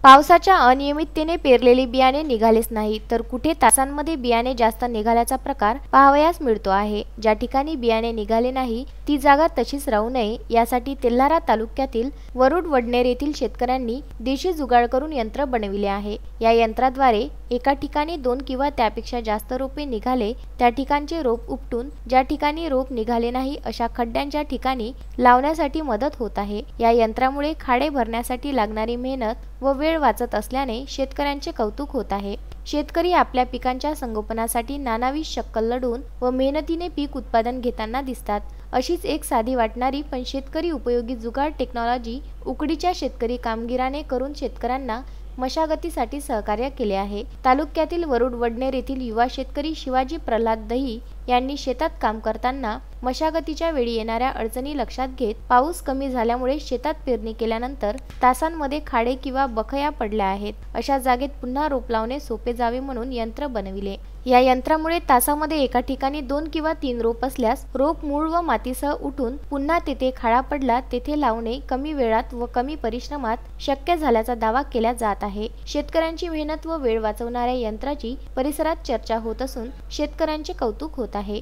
पावसाच्या अनियमिततेने पेरलेले बियाणे निघालेच नाही, तर कुठे तासांमध्ये बियाणे जास्त निघाल्याचा प्रकार पाहावयास मिळतो आहे। ज्या ठिकाणी बियाणे निघाले नाही ती जागा तशीच राहू नये यासाठी तेल्हारा तालुक्यातील वरुड वडनेर येथील शेतकऱ्यांनी देशी जुगाड करून यंत्र बनविले आहे। या यंत्राद्वारे एका ठिकाणी 2 किंवा त्यापेक्षा जास्त रोपे निघाले त्या ठिकाणचे रोप उपटून ज्या ठिकाणी रोप निघाले नाही अशा खड्ड्यांच्या ठिकाणी लावण्यासाठी मदत होत आहे। या यंत्रामुळे खाडे भरण्यासाठी लागणारी मेहनत व वेळ वाचत असल्याने शेतकऱ्यांचे कौतुक होत आहे। शेतकरी आपल्या पिकांच्या संगोपनासाठी नानाविध शक्कल लढून व मेहनतीने पीक उत्पादन घेताना दिसतात। अशीच एक साधी वाटणारी पण शेतकरी उपयोगी जुगाड टेक्नॉलॉजी उकडीच्या शेतकरी कामगिराने करून शेतकऱ्यांना मशागतीसाठी सहकार्य केले आहे। तालुक्यातील वरुड वडनेर येथील युवा शेतकरी शिवाजी प्रल्हाद दही यांनी शेतात काम करताना मशागतीच्या वेळी येणाऱ्या अडचणी लक्षात घेत पाऊस कमी झाल्यामुळे शेतात पेरणी केल्यानंतर तासांमध्ये खाडे किंवा बखया पडल्या आहेत, अशा जागेत पुन्हा रोप लावणे सोपे जावे म्हणून यंत्र बनविले। या यंत्रामुळे तासामध्ये एका ठिकाणी 2 किंवा 3 रोप असल्यास रोप मूळ व मातीसह उठून पुन्हा तेथे खाडा पडला तेथे लावणे कमी वेळात व कमी परिश्रमात शक्य झाल्याचा दावा केला जात आहे। शेतकऱ्यांची मेहनत व वेळ वाचवणाऱ्या यंत्राची परिसरात चर्चा होत असून शेतकऱ्यांचे कौतुक होत आहे।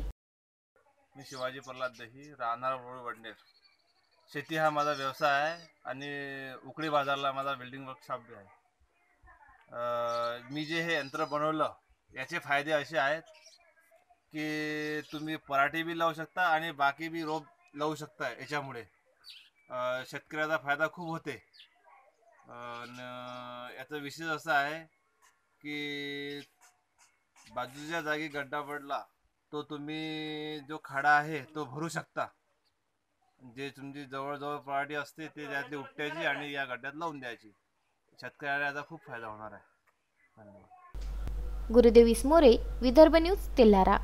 मी शिवाजी प्रल्हाद दही, राहणार वरुड वडनेर। शेती हा माझा व्यवसाय आहे आणि उकडी बाजारला माझा वेल्डिंग वर्कशॉप बी आहे। मी जे हे यंत्र बनवलं याचे फायदे असे आहेत की तुम्ही पराठी बी लावू शकता आणि बाकी बी रोप लावू शकता। याच्यामुळे शेतकऱ्याचा फायदा खूप होते। याचा विशेष असा आहे की बाजूच्या जागी गड्डा पडला तो तुम्ही जो खाडा आहे तो भरू शकता। जे तुमची जवळ पराठी असते ते त्यातली उपटायची आणि या गड्ड्यात लावून द्यायची। शेतकऱ्याला याचा खूप फायदा होणार आहे। धन्यवाद। गुरुदेव इसमोरे, विदर्भ न्यूज, तेल्हारा।